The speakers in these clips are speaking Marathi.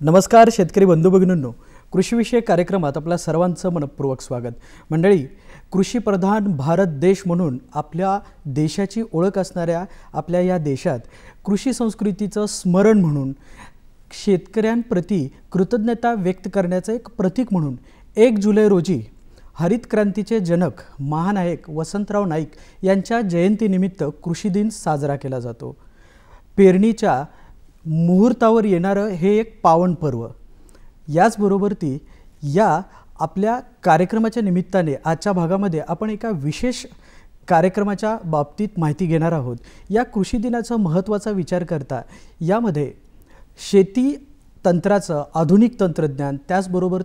नमस्कार शेतकरी बंधू भगिनींनो, कृषीविषयक कार्यक्रमात आपल्या सर्वांचं मनपूर्वक स्वागत। मंडळी, कृषीप्रधान भारत देश म्हणून आपल्या देशाची ओळख असणाऱ्या आपल्या या देशात कृषी संस्कृतीचं स्मरण म्हणून शेतकऱ्यांप्रती कृतज्ञता व्यक्त करण्याचं एक प्रतीक म्हणून 1 जुलै रोजी हरित क्रांतीचे जनक महानायक वसंतराव नाईक यांच्या जयंतीनिमित्त कृषी दिन साजरा केला जातो। पेरणीच्या मुहूर्तावर येणारं हे एक पावन पर्व। याचबरोबर या आपल्या कार्यक्रमाच्या निमित्ताने आजच्या भागामध्ये आपण एका विशेष कार्यक्रमाच्या बाबतीत माहिती घेणार आहोत। या कृषी दिनाचा महत्त्वाचा विचार करता यामध्ये शेती तंत्राचं आधुनिक तंत्रज्ञान, त्याचबरोबर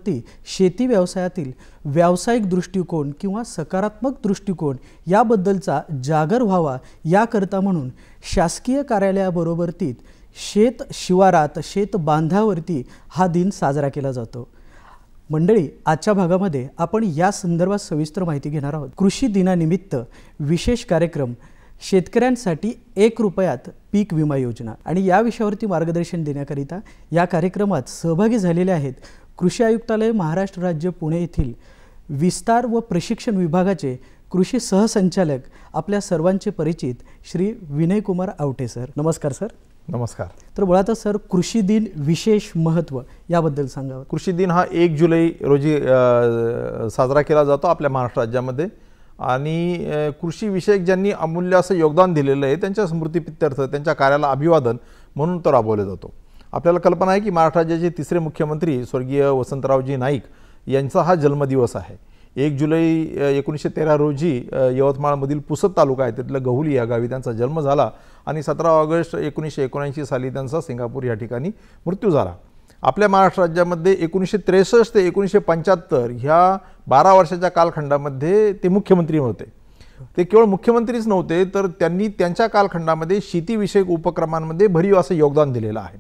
शेती व्यवसायातील व्यावसायिक दृष्टिकोन किंवा सकारात्मक दृष्टिकोन याबद्दलचा जागर व्हावा याकरता म्हणून शासकीय कार्यालयाबरोबर शेत शिवारात शेत बांधावरती हा दिन साजरा केला जातो। मंडळी, आजच्या भागामध्ये आपण या संदर्भात सविस्तर माहिती घेणार आहोत। कृषी दिनानिमित्त विशेष कार्यक्रम, शेतकऱ्यांसाठी 1 रुपयात पीक विमा योजना आणि या विषयावरती मार्गदर्शन देण्याकरिता या कार्यक्रमात सहभागी झालेले आहेत कृषी आयुक्तालय महाराष्ट्र राज्य पुणे येथील विस्तार व प्रशिक्षण विभागाचे कृषी सहसंचालक आपल्या सर्वांचे परिचित श्री विनय कुमार आवटे सर। नमस्कार सर। नमस्कार। तर मुळातच सर, कृषी दिन विशेष महत्त्व याबद्दल सांगावं। कृषी दिन हा 1 जुलै रोजी साजरा केला जातो आपल्या महाराष्ट्र राज्यामध्ये आणि कृषी विषयक ज्यांनी अमूल्य असं योगदान दिलेलं आहे त्यांच्या स्मृतीप्रित्यर्थ त्यांच्या कार्याला अभिवादन म्हणून तो राबवला जातो। आपल्याला कल्पना आहे की महाराष्ट्र राज्याचे 3रे मुख्यमंत्री स्वर्गीय वसंतरावजी नाईक यांचा हा जन्मदिवस आहे। 1 जुलै 1913 रोजी यवतमाळमधील पुसद तालुका आहे तिथलं गहुली या गावी त्यांचा जन्म झाला आणि 17 ऑगस्ट 1979 साली त्यांचा सिंगापूर या ठिकाणी मृत्यू झाला। आपल्या महाराष्ट्र राज्यामध्ये 1963 ते 1975 ह्या 12 वर्षाच्या कालखंडामध्ये ते मुख्यमंत्री होते। ते केवळ मुख्यमंत्रीच नव्हते तर त्यांनी त्यांच्या कालखंडामध्ये शेतीविषयक उपक्रमांमध्ये भरीव असं योगदान दिलेलं आहे।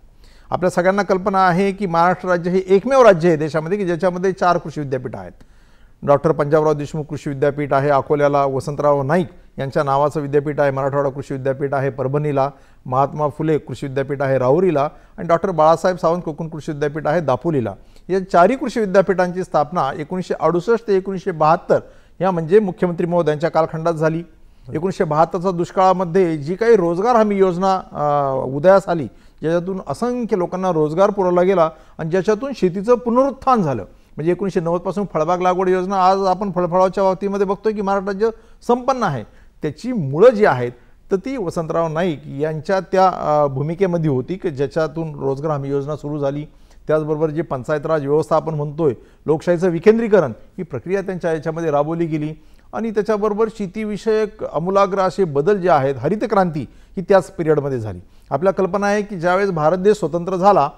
आपल्या सगळ्यांना कल्पना आहे की महाराष्ट्र राज्य हे एकमेव राज्य आहे देशामध्ये की ज्याच्यामध्ये 4 कृषी विद्यापीठ आहेत। डॉक्टर पंजाबराव देशमुख कृषी विद्यापीठ आहे अकोल्याला, वसंतराव नाईक यांच्या नावाचं विद्यापीठ आहे मराठवाडा कृषी विद्यापीठ आहे परभणीला, महात्मा फुले कृषी विद्यापीठ आहे राहुरीला आणि डॉक्टर बाळासाहेब सावंत कोकण कृषी विद्यापीठ आहे दापोलीला। या 4ही कृषी विद्यापीठांची स्थापना 1968 ते 1972 या म्हणजे मुख्यमंत्री महोदयांच्या कालखंडात झाली। 1972च्या दुष्काळामध्ये जी काही रोजगार हमी योजना उदयास आली ज्याच्यातून असंख्य लोकांना रोजगार पुरवला गेला आणि ज्याच्यातून शेतीचं पुनरुत्थान झालं। म्हणजे 1990 पासून फळबाग लागवड योजना आज आपण फळफळाच्या बाबतीमध्ये बघतोय की महाराष्ट्र राज्य संपन्न आहे। त्याची मुळं जी आहेत तर ती वसंतराव नाईक यांच्या त्या भूमिकेमध्ये होती की ज्याच्यातून रोजगार हमी योजना सुरू झाली। त्याचबरोबर जे पंचायत राज व्यवस्था आपण म्हणतोय लोकशाहीचं विकेंद्रीकरण ही प्रक्रिया त्यांच्या याच्यामध्ये राबवली गेली आणि त्याच्याबरोबर शेतीविषयक अमूलाग्र असे बदल जे आहेत हरित क्रांती ही त्याच पिरियडमध्ये झाली। आपल्या कल्पना आहे की ज्यावेळेस भारत देश स्वतंत्र झाला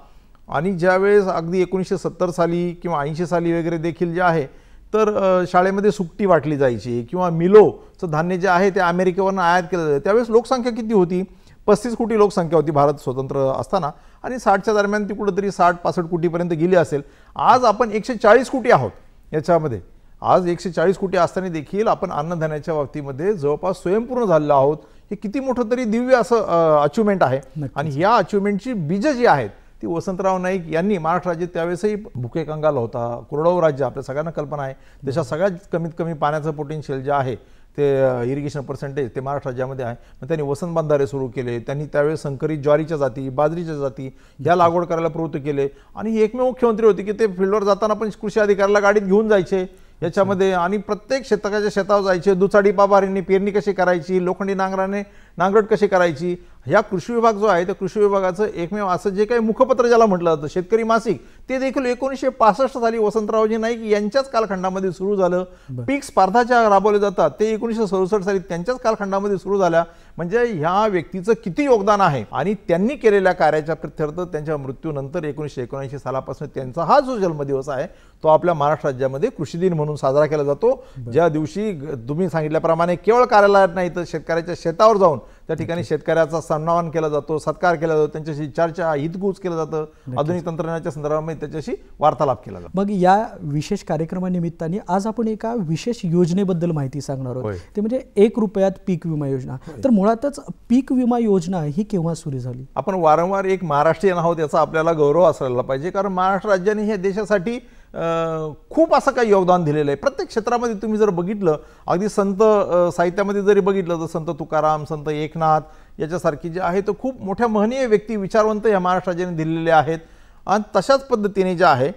आणि ज्यावेळेस अगदी 1970 साली किंवा 80 साली वगैरे देखील जे आहे तर शाळेमध्ये सुट्टी वाटली जायची किंवा मिलोचं धान्य जे आहे ते अमेरिकेवरून आयात केलं जायचं। त्यावेळेस लोकसंख्या किती होती? 35 कोटी लोकसंख्या होती भारत स्वतंत्र असताना आणि 60च्या दरम्यान ती कुठेतरी 60-65 कोटीपर्यंत गेली असेल। आज आपण 140 कोटी आहोत याच्यामध्ये। आज 140 कोटी असताना देखील आपण अन्नधान्याच्या बाबतीमध्ये जवळपास स्वयंपूर्ण झालेलो आहोत। हे किती मोठं तरी दिव्य असं अचिव्हमेंट आहे आणि या अचिव्हमेंटची बीज जी आहेत ती वसंतराव नाईक यांनी महाराष्ट्र राज्यात त्यावेळेसही भुके कंगाल होता, कोरडवाहू राज्य आपल्या सगळ्यांना कल्पना आहे देशात सगळ्यात कमीत कमी पाण्याचं पोटेन्शियल जे आहे ते इरिगेशन पर्सेंटेज ते महाराष्ट्र राज्यामध्ये आहे। मग त्यांनी वसंत बांधारे सुरू केले, त्यांनी त्यावेळेस संकरित ज्वारीच्या जाती बाजरीच्या जाती ह्या लागवड करायला प्रवृत्त केले आणि ही एकमेव मुख्यमंत्री होते की ते फील्डवर जाताना पण कृषी अधिकाऱ्याला गाडीत घेऊन जायचे याच्यामध्ये आणि प्रत्येक शेतकऱ्याच्या शेतावर जायचे, दुचाडी पाभारींनी पेरणी कशी करायची, लोखंडी नांगराने नांगरट कशी करायची। ह्या कृषी विभाग जो आहे त्या कृषी विभागाचं एकमेव असं जे काही मुखपत्र ज्याला म्हटलं जातं शेतकरी मासिक ते देखील 1965 साली वसंतरावजी नाईक यांच्याच कालखंडामध्ये सुरू झालं। पीक स्पर्धा ज्या राबवले जातात ते 1967 साली त्यांच्याच कालखंडामध्ये सुरू झाल्या। म्हणजे ह्या व्यक्तीचं किती योगदान आहे आणि त्यांनी केलेल्या कार्याच्या प्रित्यर्थ त्यांच्या मृत्यूनंतर 1979 सालापासून त्यांचा हा जो जन्मदिवस आहे तो आपल्या महाराष्ट्र राज्यामध्ये कृषी दिन म्हणून साजरा केला जातो। ज्या दिवशी तुम्ही सांगितल्याप्रमाणे केवळ कार्यालयात नाही तर शेतकऱ्याच्या शेतावर जाऊन त्या ठिकाणी शेतकऱ्याचा सन्मान केला जातो, सत्कार केला जातो, त्यांच्याशी चर्चा हितगुज केलं जातं, आधुनिक तंत्रज्ञानाच्या संदर्भामध्ये त्याच्याशी वार्तालाप केला जातो. मग या विशेष कार्यक्रमानिमित्ताने आज आपण एका विशेष योजनेबद्दल माहिती सांगणार आहोत, ते म्हणजे 1 रुपयात पीक विमा योजना. तर मुळातच पीक विमा योजना ही केव्हा सुरू झाली? आपण वारंवार एक महाराष्ट्रीयन आहोत याचा आपल्याला गौरव असायला पाहिजे, कारण महाराष्ट्र राज्याने हे देशासाठी खूप असं काही योगदान दिलेलं आहे. प्रत्येक क्षेत्रामध्ये तुम्ही जर बघितलं, अगदी संत साहित्यामध्ये जरी बघितलं तर संत तुकाराम, संत एकनाथ याच्यासारखी जे आहे तर खूप मोठ्या महनीय व्यक्ती, विचारवंत या महाराष्ट्र राज्याने दिलेले आहेत. आणि तशाच पद्धतीने जे आहे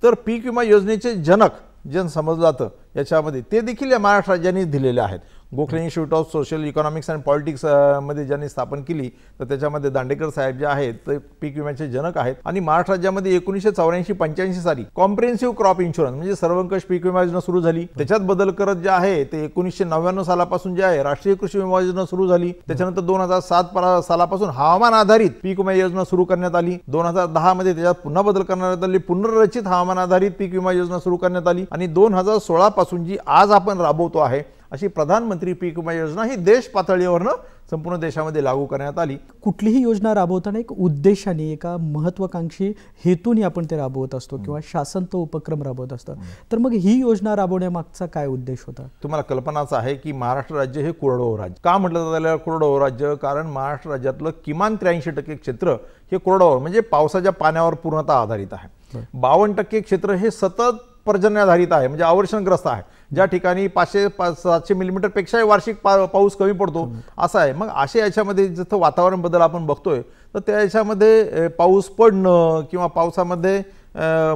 तर पीक विमा योजनेचे जनक जन समजलं जातं याच्यामध्ये ते देखील या महाराष्ट्र राज्याने दिलेले आहेत. Gokhale institute of social economics and politics मध्ये ज्यांनी स्थापन केली तर त्याच्यामध्ये दांडेकर साहेब जे आहेत ते पीक विम्याचे जनक आहेत. आणि महाराष्ट्र राज्यामध्ये 1984-85 साली कॉम्प्रिहेन्सिव्ह क्रॉप इन्शुरन्स म्हणजे सर्वंकष पीक विमा योजना सुरू झाली. त्याच्यात बदल करत जे आहे ते 1999 सालापासून जे आहे राष्ट्रीय कृषी विमा योजना सुरू झाली. त्याच्यानंतर 2007 सालापासून हवामान आधारित पीक विमा योजना सुरू करण्यात आली. 2010 मध्ये त्याच्यात पुन्हा बदल करण्यात आले, पुनर्रचित हवामान आधारित पीक विमा योजना सुरू करण्यात आली. आणि 2016 पासून जी आज आपण राबवतो आहे अशी प्रधानमंत्री पीक विमा योजना ही देश पातळीवरनं संपूर्ण देशामध्ये लागू करण्यात आली. कुठलीही योजना राबवताना एक उद्देशाने, एका महत्वाकांक्षी हेतूने आपण ते राबवत असतो किंवा शासन तो उपक्रम राबवत असतं. तर मग ही योजना राबवण्यामागचा काय उद्देश होता? तुम्हाला कल्पनाच आहे की महाराष्ट्र राज्य हे कोरडवाहू राज्य. का म्हटलं जातं कोरडवाहू राज्य? कारण महाराष्ट्र राज्यातलं किमान 83% क्षेत्र हे कोरडवाहू म्हणजे पावसाच्या पाण्यावर पूर्णतः आधारित आहे. 52% क्षेत्र हे सतत पर्जन्याधारित आहे म्हणजे आवर्षणग्रस्त आहे. ज्या ठिकाणी 500-700 मिलीमीटर पेक्षाही वार्षिक पाऊस कमी पडतो असं आहे. मग अशा याच्यामध्ये जिथं वातावरण बदल आपण बघतोय तर त्या याच्यामध्ये पाऊस पडणं किंवा पावसामध्ये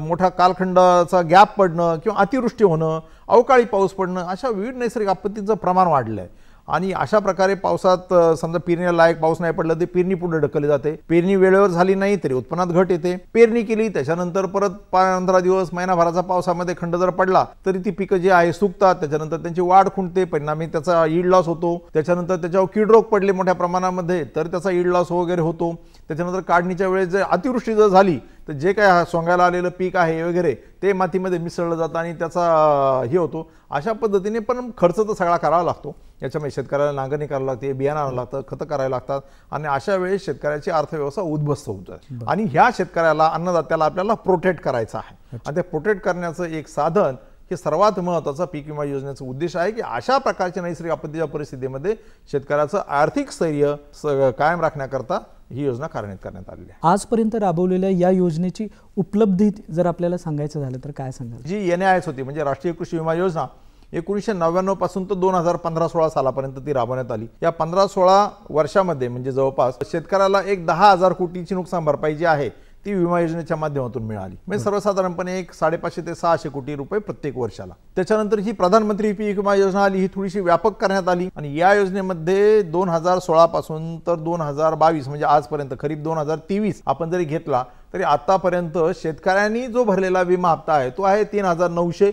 मोठा कालखंडाचा गॅप पडणं किंवा अतिवृष्टी होणं, अवकाळी पाऊस पडणं अशा विविध नैसर्गिक आपत्तीचं प्रमाण वाढलं आहे. आणि अशा प्रकारे पावसात समजा पेरणीला लायक पाऊस नाही पडला तर पेरणी पुढे ढकलली जाते. पेरणी वेळेवर झाली नाही तरी उत्पन्नात घट येते. पेरणी केली त्याच्यानंतर परत 15 दिवस महिनाभराचा पावसामध्ये खंड जर पडला तरी ती पिकं जी आहे सुकतात. त्याच्यानंतर त्यांची वाढ खुंटते, परिणामी त्याचा ईल्ड लॉस होतो. त्याच्यानंतर त्याच्यावर कीड रोग पडले मोठ्या प्रमाणामध्ये तर त्याचा ईल्ड लॉस वगैरे होतो. त्याच्यानंतर काढणीच्या वेळेस जर अतिवृष्टी जर झाली तर जे काय सोंगायला आलेलं पीक आहे वगैरे ते मातीमध्ये मिसळलं जातं आणि त्याचा हे होतो. अशा पद्धतीने पण खर्च तर सगळा करावा लागतो. याच्यामध्ये शेतकऱ्याला नांगरणी करावी लागते, बियाणं आणावं लागतं, खतं करायला लागतात आणि अशा वेळेस शेतकऱ्याची अर्थव्यवस्था उद्ध्वस्त होते. आणि ह्या शेतकऱ्याला, अन्नदात्याला आपल्याला प्रोटेक्ट करायचं आहे. आणि ते प्रोटेक्ट करण्याचं एक साधन हे सर्वात महत्त्वाचा पीक विमा योजनेचा उद्देश आहे की अशा प्रकारच्या नैसर्गिक आपत्तीच्या परिस्थितीमध्ये शेतकऱ्याचं आर्थिक स्थैर्य कायम राखण्याकरता ही योजना कार्यान्वित करण्यात आलेली आहे. आजपर्यंत राबवलेल्या या योजनेची उपलब्धी जर आपल्याला सांगायचं झालं तर काय सांगाल? जी NIS होती म्हणजे राष्ट्रीय कृषी विमा योजना 1999 पासून तर 2015-16 सालापर्यंत ती राबवण्यात आली. या 15-16 वर्षामध्ये म्हणजे जवळपास शेतकऱ्याला एक 10,000 कोटीची नुकसान भरपाई जी आहे ती विमा योजनेच्या माध्यमातून मिळाली. म्हणजे सर्वसाधारणपणे एक 550 ते 600 कोटी रुपये प्रत्येक वर्षाला. त्याच्यानंतर ही प्रधानमंत्री पीक विमा योजना आली, ही थोडीशी व्यापक करण्यात आली आणि या योजनेमध्ये 2016 पासून तर 2022 म्हणजे आजपर्यंत खरीप 2023 आपण जरी घेतला तरी आतापर्यंत शेतकऱ्यांनी जो भरलेला विमा हप्ता आहे तो आहे 3,900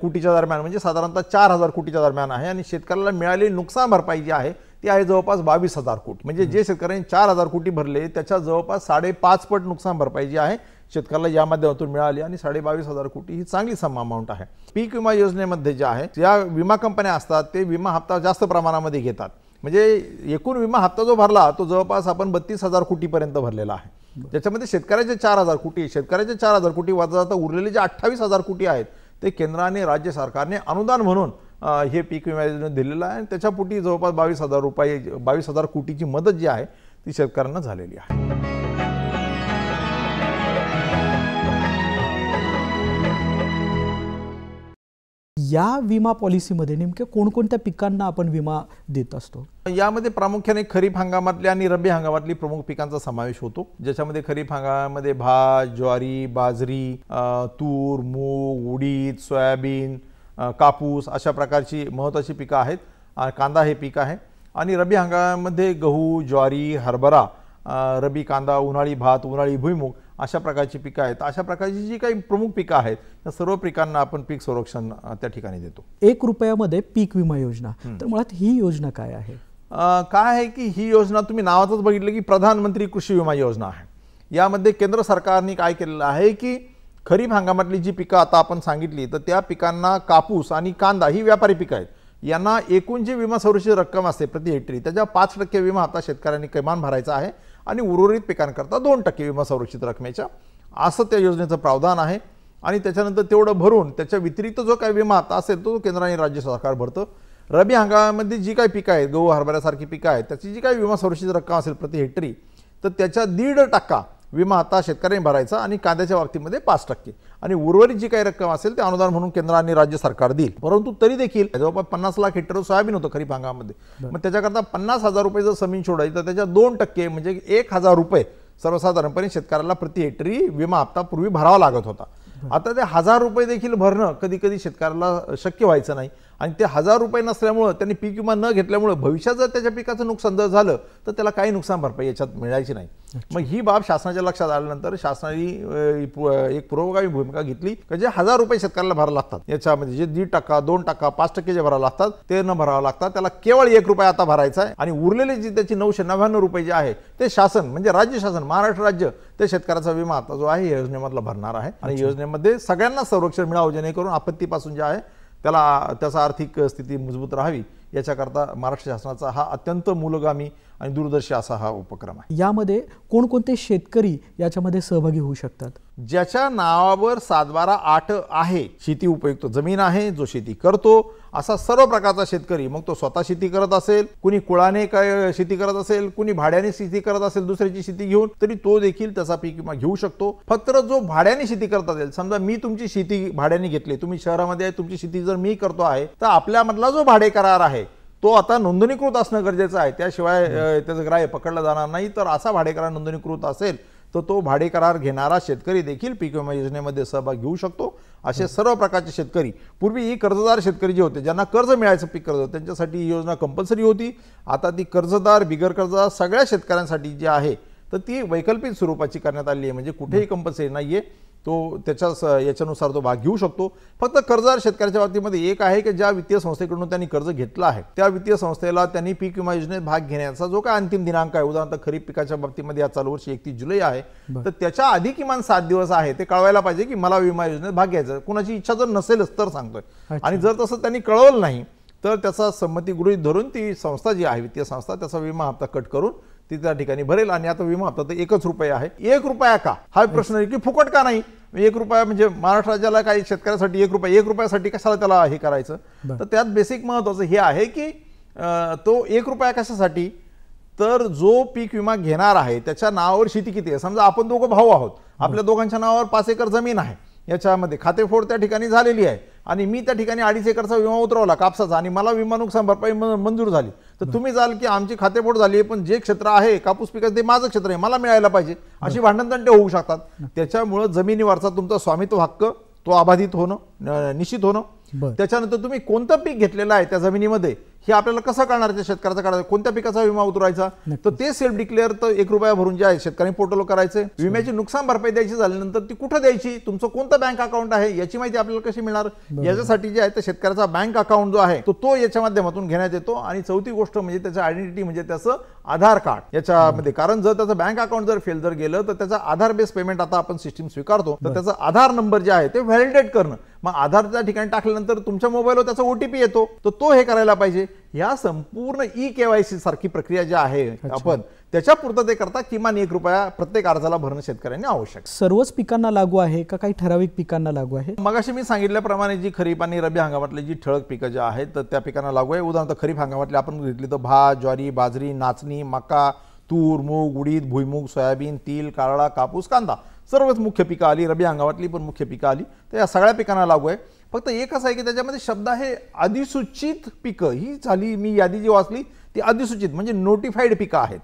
कोटीच्या दरम्यान म्हणजे साधारणतः 4,000 कोटीच्या दरम्यान आहे. आणि शेतकऱ्याला मिळालेली नुकसान भरपाई जी आहे ती आहे जवळपास 22,000 कोटी. म्हणजे जे शेतकऱ्यांनी 4,000 कोटी भरले त्याच्या जवळपास 5.5 पट नुकसान भरपाई जी आहे शेतकऱ्याला या माध्यमातून मिळाली आणि 22,500 कोटी ही चांगली सम अमाऊंट आहे. पीक विमा योजनेमध्ये जे आहे ज्या विमा कंपन्या असतात ते विमा हप्ता जास्त प्रमाणामध्ये घेतात. म्हणजे एकूण विमा हप्ता जो भरला तो जवळपास आपण 32,000 कोटीपर्यंत भरलेला आहे. त्याच्यामध्ये शेतकऱ्याचे 4,000 कोटी, शेतकऱ्याचे 4,000 कोटी वजा जाता उरलेले जे 28,000 कोटी आहेत ते केंद्राने राज्य सरकारने अनुदान म्हणून हे पीक विमा योजनेत दिलेलं आहे. आणि त्याच्यापोटी जवळपास 22,000 कोटीची मदत जी आहे ती शेतकऱ्यांना झालेली आहे. या विमा पॉलिसीमध्ये नेमके कोणकोणत्या पिकांना आपण विमा देत असतो? यामध्ये प्रामुख्याने खरीप हंगामातली आणि रब्बी हंगामातली प्रमुख पिकांचा समावेश होतो. ज्याच्यामध्ये खरीप हंगामामध्ये भात, ज्वारी, बाजरी, तूर, मूग, उडीद, सोयाबीन, कापूस अशा प्रकारची महत्त्वाची पिकं आहेत. कांदा हे पीक आहे. आणि रब्बी हंगामामध्ये गहू, ज्वारी, हरभरा, रब्बी कांदा, उन्हाळी भात, उन्हाळी भुईमूग अशा प्रकारची पिकं आहेत. अशा प्रकारची जी काही प्रमुख पिकं आहेत त्या सर्व पिकांना आपण पीक संरक्षण त्या ठिकाणी देतो. 1 रुपयामध्ये पीक विमा योजना, तर मुळात ही योजना काय आहे? काय आहे की ही योजना तुम्ही नावातच बघितलं की प्रधानमंत्री कृषी विमा योजना आहे. यामध्ये केंद्र सरकारने काय केलेलं आहे की खरीप हंगामातली जी पिकं आता आपण सांगितली तर त्या पिकांना कापूस आणि कांदा ही व्यापारी पिकं आहेत. यांना एकूण जी विमा संरक्षित रक्कम असते प्रति हेक्टरी त्याच्या 5% विमा हप्ता शेतकऱ्यांनी किमान भरायचा आहे आणि उर्वरित पिकांकरता 2% विमा संरक्षित रकमेच्या असं त्या योजनेचं प्रावधान आहे. आणि त्याच्यानंतर तेवढं भरून त्याच्या व्यतिरिक्त जो काही विमा हप्ता असेल तो केंद्र आणि राज्य सरकार भरतं. रब्बी हंगामामध्ये जी काही पिकं आहेत, गहू हरभऱ्यासारखी पिकं आहेत, त्याची जी काही विमा संरक्षित रक्कम असेल प्रति हेक्टरी तर त्याच्या 1.5% विमा हप्ता शेतकऱ्यांनी भरायचा आणि कांद्याच्या बाबतीमध्ये 5% आणि उर्वरित जी काही रक्कम असेल ते अनुदान म्हणून केंद्र आणि राज्य सरकार देईल. परंतु तरी देखील जवळपास 50 लाख हेक्टर सोयाबीन होतं खरीप हंगामामध्ये. मग त्याच्याकरता 50,000 रुपये जर जमीन सोडायची तर त्याच्या 2% म्हणजे 1,000 रुपये सर्वसाधारणपणे शेतकऱ्याला प्रति हेक्टरी विमा हप्ता पूर्वी भरावा लागत होता. आता ते 1,000 रुपये देखील भरणं कधी कधी शेतकऱ्याला शक्य व्हायचं नाही आणि ते 1,000 रुपये नसल्यामुळं त्यांनी पीक विमा न घेतल्यामुळे भविष्यात जर त्याच्या पिकाचं नुकसान जर झालं तर त्याला काही नुकसान भरपाई याच्यात मिळायची नाही. मग ही बाब शासनाच्या लक्षात आल्यानंतर शासनाने एक पुरोगामी भूमिका घेतली की जे 1,000 रुपये शेतकऱ्याला भरावं लागतात याच्यामध्ये जे 1.5%, 2%, 5% जे भरावं लागतात ते न भरावं लागतात, त्याला केवळ 1 रुपया आता भरायचा आहे आणि उरलेले जे त्याची 999 रुपये जे आहे ते शासन म्हणजे राज्य शासन महाराष्ट्र राज्य ते शेतकऱ्याचा विमा आता जो आहे या योजनेमधला भरणार आहे. आणि योजनेमध्ये सगळ्यांना संरक्षण मिळावं जेणेकरून आपत्तीपासून जे आहे त्याचा आर्थिक स्थिती मजबूत राहावी याच्याकरता महाराष्ट्र शासनाचा हा अत्यंत मूलगामी आणि दूरदर्शी असा हा उपक्रम आहे. यामध्ये कोणकोणते शेतकरी याच्यामध्ये सहभागी होऊ शकतात? ज्याच्या नावावर 7/12/8 आहे, शेती उपयुक्त जमीन आहे, जो शेती करतो असा सर्व प्रकारचा शेतकरी, मग तो स्वतः शेती करत असेल, कुणी कुळाने काय शेती करत असेल, कुणी भाड्याने शेती करत असेल दुसऱ्याची शेती घेऊन, तरी तो देखील त्याचा पीक विमा घेऊ शकतो. फक्त जो भाड्याने शेती करत असेल, समजा मी तुमची शेती भाड्याने घेतली, तुम्ही शहरामध्ये आहे, तुमची शेती जर मी करतो आहे तर आपल्यामधला जो भाडे करार आहे तो आता नोंदणीकृत असणं गरजेचं आहे, त्याशिवाय त्याचं ग्राह्य पकडलं जाणार नाही. तर असा भाडेकरार नोंदणीकृत असेल तर तो भाडे करार घेणारा शेतकरी देखील पीक विमा योजनेमध्ये सहभाग घेऊ शकतो. असे सर्व प्रकारचे शेतकरी, पूर्वी ही कर्जदार शेतकरी जे होते ज्यांना कर्ज मिळायचं पीक कर्ज त्यांच्यासाठी ही योजना कंपल्सरी होती. आता ती कर्जदार बिगर कर्जदार सगळ्या शेतकऱ्यांसाठी जी आहे तर ती वैकल्पिक स्वरूपाची करण्यात आली आहे, म्हणजे कुठेही कंपल्सरी नाहीये, तो याच्यानुसार तो भाग घेऊ शकतो. फक्त कर्जदार शेतकऱ्याच्या बाबतीमध्ये एक आहे की ज्या वित्तीय संस्थेकडून त्यांनी कर्ज घेतलं आहे त्या वित्तीय संस्थेला त्यांनी पीक विमा योजनेत भाग घेण्याचा जो काय अंतिम दिनांक आहे, उदाहरणार्थ खरीप पिकाच्या बाबतीमध्ये या चालू वर्षी 31 जुलै आहे, तर त्याच्या आधी किमान 7 दिवस आहे ते कळवायला पाहिजे की मला विमा योजनेत भाग घ्यायचा. कुणाची इच्छा जर नसेलच तर सांगतोय, आणि जर तसं त्यांनी कळवलं नाही तर त्याचा संमती गृहीत धरून ती संस्था जी आहे वित्तीय संस्था त्याचा विमा हप्ता कट करून ती त्या ठिकाणी भरेल. आणि आता विमा हप्ता तर 1 रुपया आहे. 1 रुपया का हा प्रश्न आहे की फुकट का नाही? 1 रुपया म्हणजे महाराष्ट्र राज्याला काही शेतकऱ्यासाठी 1 रुपयासाठी कशाला त्याला हे करायचं? तर त्यात बेसिक महत्वाचं हे आहे की तो 1 रुपया कशासाठी, तर जो पीक विमा घेणार आहे त्याच्या नावावर शेती किती आहे. समजा आपण दोघं भाऊ आहोत, आपल्या दोघांच्या नावावर 5 एकर जमीन आहे, याच्यामध्ये खातेफोड त्या ठिकाणी झालेली आहे आणि मी त्या ठिकाणी 2.5 एकरचा विमा उतरवला कापसाचा आणि मला विमा नुकसान भरपाई मंजूर झाली, तर तुम्ही जाल की आमची खातेफोड झाली पण जे क्षेत्र आहे कापूस पिकाचं ते माझं क्षेत्र आहे, मला मिळायला पाहिजे, अशी भांडणतंटे होऊ शकतात. त्याच्यामुळे जमिनीवरचा तुमचा स्वामित्व हक्क तो अबाधित होणं निश्चित होणं. त्याच्यानंतर तुम्ही कोणतं पीक घेतलेलं आहे त्या जमिनीमध्ये हे आपल्याला कसं कळणार, त्या शेतकऱ्याचा काढायचा कोणत्या पिकाचा विमा उतरायचा, तर ते सेल्फ डिक्लेअर तर 1 रुपया भरून जे आहे शेतकरी पोर्टल करायचे. विम्याची नुकसान भरपाई द्यायची झाल्यानंतर ती कुठं द्यायची, तुमचं कोणतं बँक अकाउंट आहे याची माहिती आपल्याला कशी मिळणार, याच्यासाठी जे आहे तर शेतकऱ्याचा बँक अकाउंट जो आहे तो याच्या माध्यमातून घेण्यात येतो. आणि चौथी गोष्ट म्हणजे त्याचं आयडेंटिटी म्हणजे त्याचं आधार कार्ड याच्यामध्ये, कारण जर त्याचं बँक अकाउंट जर फेल जर गेलं तर त्याचा आधार बेस पेमेंट आता आपण सिस्टीम स्वीकारतो, तर त्याचा आधार नंबर जे आहे ते व्हॅलिडेट करणं, मग आधारच्या ठिकाणी टाकल्यानंतर तुमच्या मोबाईलवर त्याचा ओटीपी येतो, तर तो हे करायला पाहिजे. या संपूर्ण ई-केवायसी सारखी प्रक्रिया जी आहे आपण त्याच्या पूर्ततेकरता किमान 1 रुपया प्रत्येक अर्जाला भरणं शेतकऱ्यांनी आवश्यक. सर्वच पिकांना लागू आहे का काही ठराविक पिकांना लागू आहे? मगाशी मी सांगितल्याप्रमाणे जी खरीप आणि रब्बी हंगामातली जी ठळक पिकं जी आहेत तर त्या पिकांना लागू आहे. उदाहरणार्थ खरीप हंगामातली आपण घेतली तर भात, ज्वारी, बाजरी, नाचणी, मका, तूर, मूग, उडीद, भुईमूग, सोयाबीन, तीळ, कारळा, कापूस, कांदा सर्वच मुख्य पिकं आली. रब्बी हंगामातली पण मुख्य पिकं आली, तर या सगळ्या पिकांना लागू आहे. फक्त एक असं आहे की त्याच्यामध्ये शब्द आहे अधिसूचित पिकं, ही झाली मी यादी जी वाचली ती अधिसूचित म्हणजे नोटिफाईड पिकं आहेत.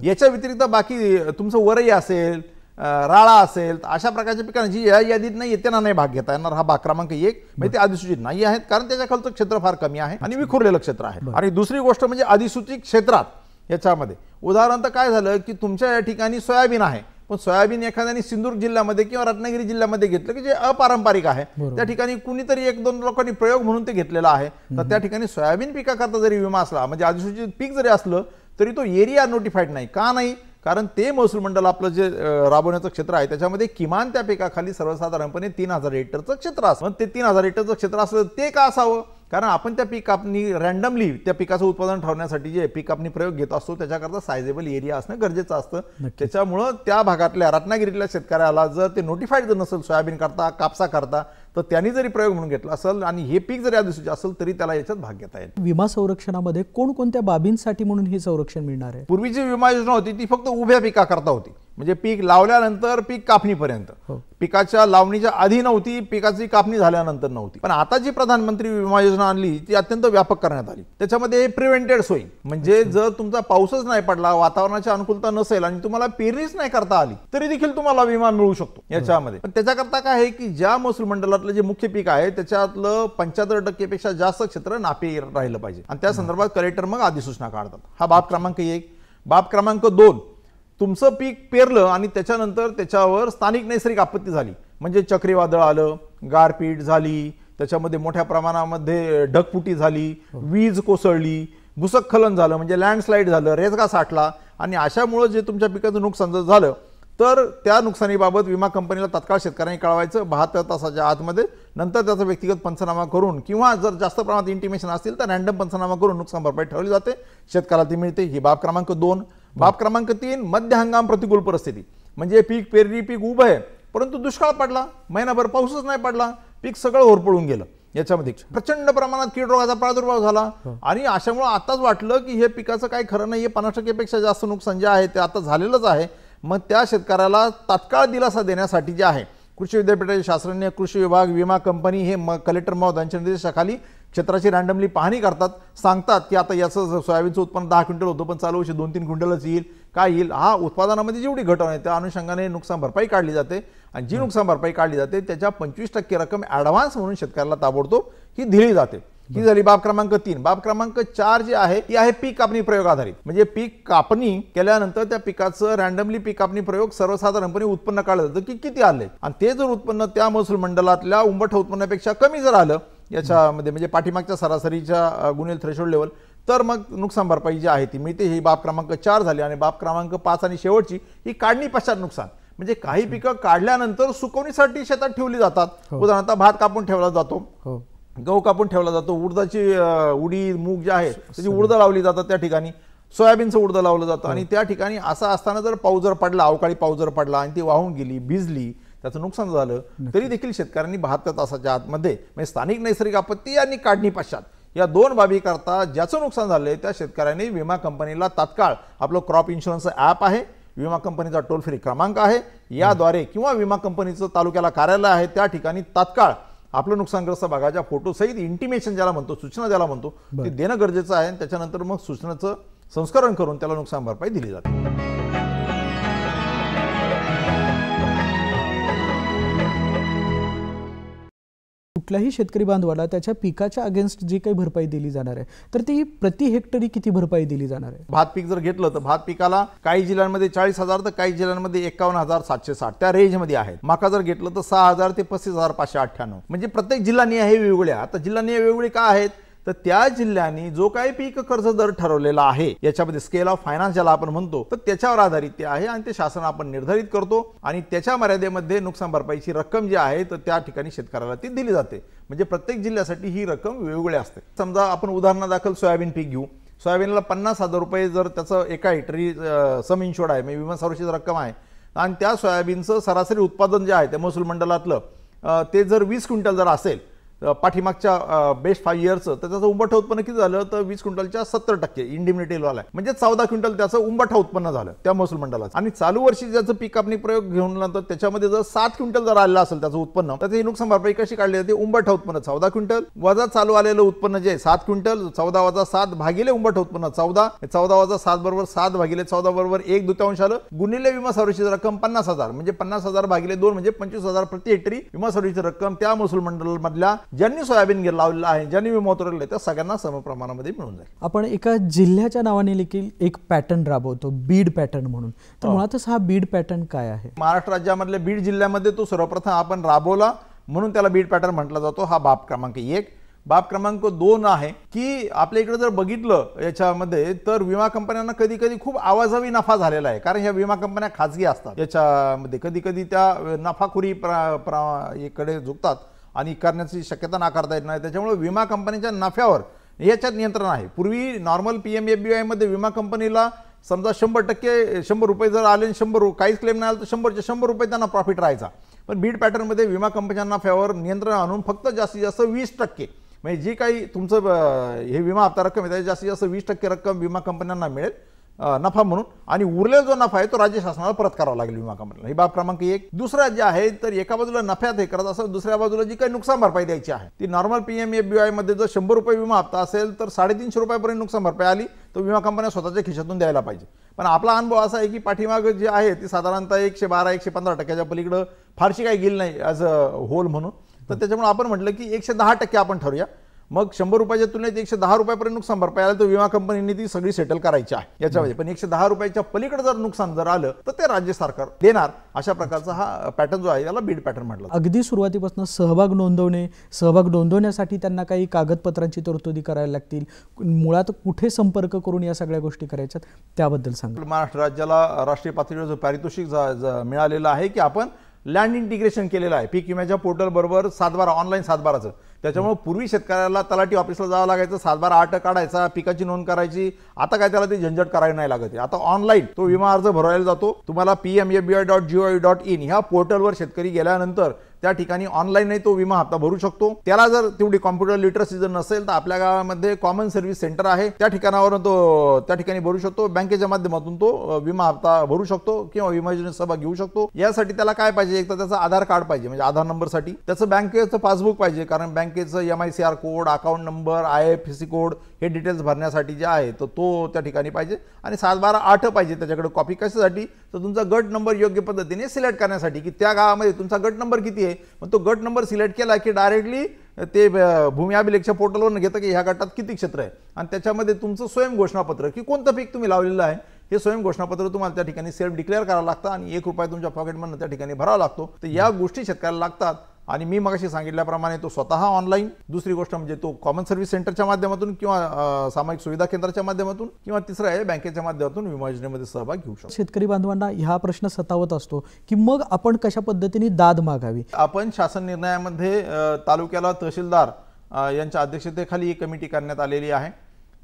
याच्या व्यतिरिक्त बाकी तुमचं वरई असेल, राळा असेल, अशा प्रकारच्या पिकांना जी या यादीत नाही त्यांना नाही भाग घेता येणार. हा भाग क्रमांक 1 म्हणजे ते अधिसूचित नाही आहेत, कारण त्याच्या खालचं क्षेत्र फार कमी आहे आणि विखुरलेलं क्षेत्र आहे. आणि दुसरी गोष्ट म्हणजे अधिसूचित क्षेत्रात याच्यामध्ये उदाहरणार्थ काय झालं की तुमच्या या ठिकाणी सोयाबीन आहे, पण सोयाबीन एखाद्याने सिंधुदुर्ग जिल्ह्यामध्ये किंवा रत्नागिरी जिल्ह्यामध्ये घेतलं की जे अपारंपरिक आहे, त्या ठिकाणी कुणीतरी 1-2 लोकांनी प्रयोग म्हणून ते घेतलेला आहे, तर त्या ठिकाणी सोयाबीन पिकाकरता जरी विमा असला म्हणजे अधिसूचित पीक जरी असलं तरी तो एरिया नोटिफाईड नाही. का नाही? कारण ते महसूल मंडळ आपलं जे राबवण्याचं क्षेत्र आहे त्याच्यामध्ये किमान त्या पिकाखाली सर्वसाधारणपणे 3000 हेक्टरचं क्षेत्र असतं. ते 3000 हेक्टरचं क्षेत्र असलं ते का असावं, कारण आपण त्या पीक कापणी रँडमली त्या पिकाचं उत्पादन ठरवण्यासाठी जे पीक कापणी प्रयोग घेत असतो त्याच्याकरता सायझेबल एरिया असणं गरजेचं असतं. त्याच्यामुळं त्या भागातल्या रत्नागिरीतल्या शेतकऱ्याला जर ते नोटिफाईड जर नसेल सोयाबीन करता कापसा करता तर त्यांनी जरी प्रयोग म्हणून घेतला असेल आणि हे पीक जरी आदिसूचे असेल तरी त्याला याच्यात भाग घेता येईल. विमा संरक्षणामध्ये कोणकोणत्या बाबींसाठी म्हणून हे संरक्षण मिळणार आहे? पूर्वीची विमा योजना होती ती फक्त उभ्या पिकाकरता होती, म्हणजे पीक लावल्यानंतर पीक कापणीपर्यंत. पिकाच्या लावणीच्या आधी नव्हती, पिकाची कापणी झाल्यानंतर नव्हती. पण आता जी प्रधानमंत्री विमा योजना आणली ती अत्यंत व्यापक करण्यात आली. त्याच्यामध्ये प्रिव्हेंटेड सोयी, म्हणजे जर तुमचा पाऊसच नाही पडला, वातावरणाची अनुकूलता नसेल आणि तुम्हाला पेरणीच नाही करता आली तरी देखील तुम्हाला विमा मिळू शकतो याच्यामध्ये. पण त्याच्याकरता काय आहे की ज्या महसूल मंडळातलं जे मुख्य पीक आहे त्याच्यातलं 75% पेक्षा जास्त क्षेत्र नापी राहिलं पाहिजे आणि त्या संदर्भात कलेक्टर मग अधिसूचना काढतात. हा बाब क्रमांक 1. बाब क्रमांक 2, तुमचं पीक पेरलं आणि त्याच्यानंतर त्याच्यावर स्थानिक नैसर्गिक आपत्ती झाली, म्हणजे चक्रीवादळ आलं, गारपीट झाली, त्याच्यामध्ये मोठ्या प्रमाणामध्ये ढगफुटी झाली, वीज कोसळली, भूस्खलन झालं म्हणजे लँडस्लाईड झालं, रेचगा साठला आणि अशामुळे जे तुमच्या पिकाचं नुकसान जर झालं तर त्या नुकसानीबाबत विमा कंपनीला तात्काळ शेतकऱ्यांनी कळवायचं 72 तासाच्या आतमध्ये. नंतर त्याचा व्यक्तिगत पंचनामा करून किंवा जर जास्त प्रमाणात इंटिमेशन असतील तर रँडम पंचनामा करून नुकसान भरपाई ठरवली जाते, शेतकऱ्याला ती मिळते. ही बाब क्रमांक 2. बाब क्रमांक 3, मध्य हंगाम प्रतिकूल परिस्थिती, म्हणजे पीक पेरणी, पीक उभं आहे परंतु दुष्काळ पडला, महिनाभर पाऊसच नाही पडला, पीक सगळं होरपळून गेलं. याच्यामध्ये प्रचंड प्रमाणात कीड रोगाचा प्रादुर्भाव झाला आणि अशामुळे आताच वाटलं की हे पिकाचं काही खरं नाही, 50% पेक्षा जास्त नुकसान जे आहे ते आता झालेलंच आहे. मग त्या शेतकऱ्याला तात्काळ दिलासा देण्यासाठी जे आहे कृषी विद्यापीठाचे शास्त्रज्ञ, कृषी विभाग, विमा कंपनी हे कलेक्टर महोदयांच्या निर्देशाखाली क्षेत्राची रँडमली पाहणी करतात, सांगतात की आता याचं सोयाबीनचं उत्पन्न 10 क्विंटल होतं पण चालू वर्षी 2-3 क्विंटलच येईल, काय येईल. हा उत्पादनामध्ये जेवढी घट आहे त्या अनुषंगाने नुकसान भरपाई काढली जाते आणि जी नुकसान भरपाई काढली जाते त्याच्या 25% रक्कम ॲडव्हान्स म्हणून शेतकऱ्याला ताबडतोब ही दिली जाते. ही झाली बाब क्रमांक 3. बाब क्रमांक 4 जी आहे ती आहे पीक कापणी प्रयोग आधारित, म्हणजे पीक कापणी केल्यानंतर त्या पिकाचं रँडमली पीक कापणी प्रयोग सर्वसाधारणपणे उत्पन्न काढलं जातं की किती आले आणि ते जर उत्पन्न त्या महसूल मंडळातल्या उंबठ उत्पन्नापेक्षा कमी जर आलं याच्यामध्ये, म्हणजे पाठीमागच्या सरासरीच्या गुणिले थ्रेशोल्ड लेवल, तर मग नुकसान भरपाई जी आहे ती मिळते. ही बाब क्रमांक 4 झाली. आणि बाब क्रमांक 5 आणि शेवटची ही काढणी पश्चात नुकसान, म्हणजे काही पिकं काढल्यानंतर सुकवणीसाठी शेतात ठेवली जातात. उदाहरणार्थ भात कापून ठेवला जातो, गहू कापून ठेवला जातो, उडदाची उडीद मूग जे आहे त्याची उडदं लावली जातात, त्या ठिकाणी सोयाबीनचं उडदं लावलं जातं आणि त्या ठिकाणी असं असताना जर पाऊस जर पडला, अवकाळी पाऊस जर पडला आणि ती वाहून गेली, भिजली, त्याचं नुकसान झालं तरी देखील शेतकऱ्यांनी 72 तासाच्या आतमध्ये म्हणजे स्थानिक नैसर्गिक आपत्ती आणि काढणी पश्चात या 2 बाबी करता ज्याचं नुकसान झालंय त्या शेतकऱ्यांनी विमा कंपनीला तात्काळ आपलं क्रॉप इन्शुरन्स ॲप आहे, विमा कंपनीचा टोल फ्री क्रमांक आहे, याद्वारे किंवा विमा कंपनीचं तालुक्याला कार्यालय आहे त्या ठिकाणी तात्काळ आपलं नुकसानग्रस्त भागाच्या फोटो सहित इंटिमेशन ज्याला म्हणतो, सूचना ज्याला म्हणतो, ते देणं गरजेचं आहे आणि त्याच्यानंतर मग सूचनेचं संस्करण करून त्याला नुकसान भरपाई दिली जाते. कुठल्याही शेतकरी बांधवाला त्याच्या पिकाच्या अगेन्स्ट जी काही भरपाई दिली जाणार आहे तर ती प्रति हेक्टरी किती भरपाई दिली जाणार आहे? भात पीक जर घेतलं तर भात पिकाला काही जिल्ह्यांमध्ये 40,000 तर काही जिल्ह्यांमध्ये 51,760 त्या रेंजमध्ये आहे. मका जर घेतलं तर 6,000 ते 35,598, म्हणजे प्रत्येक जिल्ह्याने हे वेगवेगळ्या. आता जिल्ह्याने वेगवेगळे का आहेत तर त्या जिल्ह्यांनी जो काही पीक कर्ज दर ठरवलेला आहे याच्यामध्ये स्केल ऑफ फायनान्स ज्याला आपण म्हणतो तर त्याच्यावर आधारित ते आहे आणि ते शासन आपण निर्धारित करतो आणि त्याच्या मर्यादेमध्ये नुकसान भरपाईची रक्कम जी आहे तर त्या ठिकाणी शेतकऱ्याला ती दिली जाते. म्हणजे प्रत्येक जिल्ह्यासाठी ही रक्कम वेगवेगळी असते. समजा आपण उदाहरणादाखल सोयाबीन पीक घेऊ, सोयाबीनला 50,000 रुपये जर त्याचं एका हेक्टरी सम इन्शुर्ड आहे, म्हणजे विमा संरक्षित रक्कम आहे आणि त्या सोयाबीनचं सरासरी उत्पादन जे आहे त्या महसूल मंडळातलं ते जर 20 क्विंटल जर असेल पाठीमागच्या बेस्ट 5 इयर्सचं तर त्याचं उंबठा उत्पन्न किती झालं तर 20 क्विंटलच्या 70% इंडिमिनिटी लॉल आहे, म्हणजे 14 क्विंटल त्याचं उंबठा उत्पन्न झालं त्या महसूल मंडळाचं. आणि चालू वर्षी ज्याचं पीक कापणी प्रयोग घेऊन नंतर त्याच्यामध्ये जर 7 क्विंटल जर आलेलं असेल त्याचं उत्पन्न तर ते नुकसान भरपाई कशी काढली जाते? उंबठा उत्पन्न 14 क्विंटल वजा चालू आलेलं उत्पन्न जे 7 क्विंटल, 14 वजा 7 भागिले उंबठा उत्पन्न 14, 14 वजा 7 बरोबर 7 भागिले 14 बरोबर 1/2 आलं, गुणिले विमा संरक्षित रक्कम 50,000, म्हणजे 50,000 भागिले 2 म्हणजे 25,000 प्रति हेक्टरी विमा संरक्षित रक्कम त्या महसूल मंडळामधल्या ज्यांनी सोयाबीन लावलेलं आहे, ज्यांनी विमा उतरवलेला आहे त्या सगळ्यांना समप्रमाणामध्ये मिळून जाईल. आपण एका जिल्ह्याच्या नावाने देखील एक पॅटर्न राबवतो, बीड पॅटर्न म्हणून. तर मुळातच हा बीड पॅटर्न काय आहे? महाराष्ट्र राज्यामधल्या बीड जिल्ह्यामध्ये तो सर्वप्रथम आपण राबवला म्हणून त्याला बीड पॅटर्न म्हटला जातो. हा बाब क्रमांक 1. बाब क्रमांक 2 आहे की आपल्या इकडे जर बघितलं याच्यामध्ये तर विमा कंपन्यांना कधी कधी खूप आवाजावी नफा झालेला आहे, कारण ह्या विमा कंपन्या खाजगी असतात. याच्यामध्ये कधी कधी त्या नफाखोरी इकडे झुकतात आणि करण्याची शक्यता नाकारता येत नाही. त्याच्यामुळे विमा कंपनीच्या नफ्यावर याच्यात नियंत्रण आहे. पूर्वी नॉर्मल PMFBY मध्ये विमा कंपनीला समजा 100% 100 रुपये जर आले, 100 काहीच क्लेम नाही आला तर 100चे 100 रुपये त्यांना प्रॉफिट राहायचा. पण बीड पॅटर्नमध्ये विमा कंपनीच्या नफ्यावर नियंत्रण आणून फक्त जास्तीत जास्त 20%, म्हणजे जी काही तुमचं हे विमा हप्ता रक्कम आहे त्याची जास्तीत जास्त 20% रक्कम विमा कंपन्यांना मिळेल नफा म्हणून, आणि उरलेला जो नफा आहे तो राज्य शासनाला परत करावा लागेल विमा कंपनीला. ही बाब क्रमांक 1. दुसरा जे आहे तर एका बाजूला नफ्यात हे करत असं, दुसऱ्या बाजूला जी काही नुकसान भरपाई द्यायची आहे ती नॉर्मल PMFBY मध्ये जर 100 रुपये विमा हप्ता असेल तर 350 रुपयापर्यंत नुकसान भरपाई आली तर विमा कंपन्या स्वतःच्या खिशातून द्यायला पाहिजे. पण आपला अनुभव असा आहे की पाठीमाग जे आहे ती साधारणतः 112-115% पलीकडे फारशी काही गेली नाही ॲज अ होल म्हणून. तर त्याच्यामुळे आपण म्हटलं की 110% आपण ठरूया. मग 100 रुपयाच्या तुलनेत 110 रुपयापर्यंत नुकसान भरपाई आलं तर विमा कंपनीने ती सगळी सेटल करायची आहे याच्यामध्ये. पण 110 रुपयाच्या पलीकडे जर नुकसान जर आलं तर ते राज्य सरकार देणार. अशा प्रकारचा हा पॅटर्न जो आहे याला बीड पॅटर्न म्हटलं. अगदी सुरुवातीपासून सहभाग नोंदवण्यासाठी त्यांना काही कागदपत्रांची तरतुदी करायला लागतील. मुळात कुठे संपर्क करून या सगळ्या गोष्टी करायच्यात त्याबद्दल सांगा. महाराष्ट्र राज्याला राष्ट्रीय पातळीवर जो पारितोषिक मिळालेलं आहे की आपण लँड इंटिग्रेशन केलेलं आहे पीक विम्याच्या पोर्टल बरोबर 7/12 ऑनलाईन 7/12चं. त्याच्यामुळे पूर्वी शेतकऱ्याला तलाठी ऑफिसला जावं लागायचं, 7/12 आठ काढायचा, पिकाची नोंद करायची. आता काय त्याला ते झंझट करायला नाही लागत. आता ऑनलाईन तो विमा अर्ज भरवायला जातो. तुम्हाला PMFBY.gov.in ह्या पोर्टलवर शेतकरी गेल्यानंतर त्या ठिकाणी ऑनलाईनही तो विमा हप्ता भरू शकतो. त्याला जर तेवढी कॉम्प्युटर लिटरसी जर नसेल तर आपल्या गावामध्ये कॉमन सर्व्हिस सेंटर आहे, त्या ठिकाणावर तो त्या ठिकाणी भरू शकतो. बँकेच्या माध्यमातून तो विमा हप्ता भरू शकतो किंवा विमा योजनेत सहभाग घेऊ शकतो. यासाठी त्याला काय पाहिजे, एक तर त्याचं आधार कार्ड पाहिजे, म्हणजे आधार नंबरसाठी त्याचं बँकेचं पासबुक पाहिजे, कारण बँकेचं MICR code, account number, IFSC code हे डिटेल्स भरण्यासाठी जे आहे तर तो त्या ठिकाणी पाहिजे. आणि 7/12 आठ पाहिजे त्याच्याकडे कॉपी. कशासाठी, तर तुमचा गट नंबर योग्य पद्धतीने सिलेक्ट करण्यासाठी की त्या गावामध्ये तुमचा गट नंबर किती आहे. मग तो गट नंबर सिलेक्ट केला की डायरेक्टली ते भूमी अभिलेखच्या पोर्टलवरून घेतं की ह्या गटात किती क्षेत्र आहे, आणि त्याच्यामध्ये तुमचं स्वयं घोषणापत्र की कोणतं पीक तुम्ही लावलेलं आहे हे स्वयं घोषणापत्र तुम्हाला त्या ठिकाणी सेल्फ डिक्लेअर करावं लागतं आणि ₹1 तुमच्या पॉकेटमधून त्या ठिकाणी भरावा लागतो. तर या गोष्टी शेतकऱ्याला लागतात. आणि मी मगाशी सांगितल्याप्रमाणे तो स्वतः ऑनलाईन, दुसरी गोष्ट म्हणजे तो कॉमन सर्व्हिस सेंटरच्या माध्यमातून किंवा सामायिक सुविधा केंद्राच्या माध्यमातून, किंवा तिसरं आहे बँकेच्या माध्यमातून विमा योजनेमध्ये सहभाग घेऊ शकतो. शेतकरी बांधवांना हा प्रश्न सतावत असतो की मग आपण कशा पद्धतीने दाद मागावी. आपण शासन निर्णयामध्ये तालुक्याला तहसीलदार यांच्या अध्यक्षतेखाली एक कमिटी करण्यात आलेली आहे.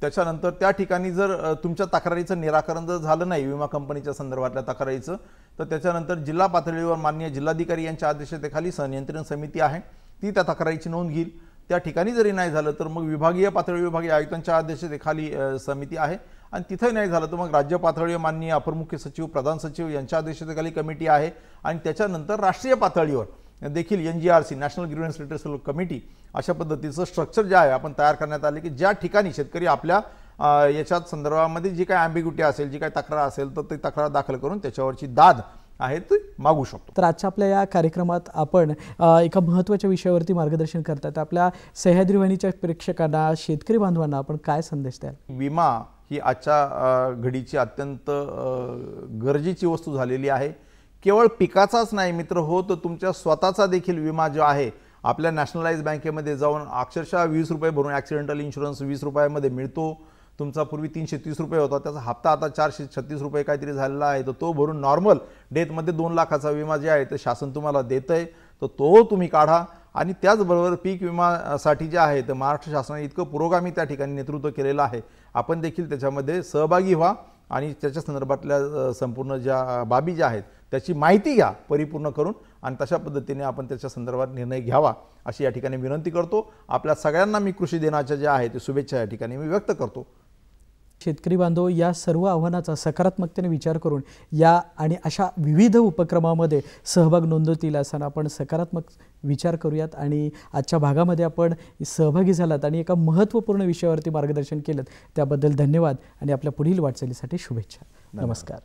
त्याच्यानंतर त्या ठिकाणी जर तुमच्या तक्रारीचं निराकरण जर झालं नाही विमा कंपनीच्या संदर्भातल्या तक्रारीचं, तर त्याच्यानंतर जिल्हा पातळीवर माननीय जिल्हाधिकारी यांच्या अध्यक्षतेखाली संनियंत्रण समिती आहे, ती त्या तक्रारीची नोंद घेईल. त्या ठिकाणी जरी नाही झालं तर मग विभागीय पातळी विभागीय आयुक्तांच्या अध्यक्षतेखाली समिती आहे, आणि तिथे नाही झालं तर मग राज्य पातळीवर माननीय अपर मुख्य सचिव, प्रधान सचिव यांच्या अध्यक्षतेखाली कमिटी आहे. आणि त्याच्यानंतर राष्ट्रीय पातळीवर देखील NGRC national grievance redressal committee अशा पद्धतीचं स्ट्रक्चर जे आहे आपण तयार करण्यात आले की ज्या ठिकाणी शेतकरी आपल्या याच्यात संदर्भामध्ये जी काही ॲम्बिग्युटी असेल, जी काही तक्रार असेल तर ती तक्रार दाखल करून त्याच्यावरची दाद आहे ती मागू शकतो. तर आजच्या आपल्या या कार्यक्रमात आपण एका महत्त्वाच्या विषयावरती मार्गदर्शन करतात. आपल्या सह्याद्री वाहिनीच्या प्रेक्षकांना, शेतकरी बांधवांना आपण काय संदेश द्याल. विमा ही आजच्या घडीची अत्यंत गरजेची वस्तू झालेली आहे. केवळ पिकाचाच नाही मित्र हो, तर तुमच्या स्वतःचा देखील विमा जो आहे आपल्या नॅशनलाइज बँकेमध्ये जाऊन अक्षरशः 20 रुपये भरून ॲक्सिडेंटल इन्शुरन्स 20 रुपयामध्ये मिळतो. तुमचा पूर्वी 330 रुपये होता, त्याचा हप्ता आता 436 रुपये काहीतरी झालेला आहे. तर तो भरून नॉर्मल डेथमध्ये 2 लाखाचा विमा जे आहे ते शासन तुम्हाला देतं आहे, तर तो तुम्ही काढा. आणि त्याचबरोबर पीक विमासाठी जे आहे तर महाराष्ट्र शासनाने इतकं पुरोगामी त्या ठिकाणी नेतृत्व केलेलं आहे. आपण देखील त्याच्यामध्ये सहभागी व्हा आणि त्याच्या संदर्भातल्या संपूर्ण ज्या बाबी ज्या आहेत त्याची माहिती घ्या परिपूर्ण करून, आणि तशा पद्धतीने आपण त्याच्या संदर्भात निर्णय घ्यावा अशी या ठिकाणी विनंती करतो. आपल्या सगळ्यांना मी कृषी दिनाच्या ज्या आहेत ते शुभेच्छा या ठिकाणी मी व्यक्त करतो. शेतकरी बांधव या सर्व आव्हानाचा सकारात्मकतेने विचार करून या आणि अशा विविध उपक्रमामध्ये सहभाग नोंदवतील असं आपण सकारात्मक विचार करूयात. आणि आजच्या भागामध्ये आपण सहभागी झालात आणि एका महत्त्वपूर्ण विषयावरती मार्गदर्शन केलं त्याबद्दल धन्यवाद आणि आपल्या पुढील वाटचालीसाठी शुभेच्छा. नमस्कार.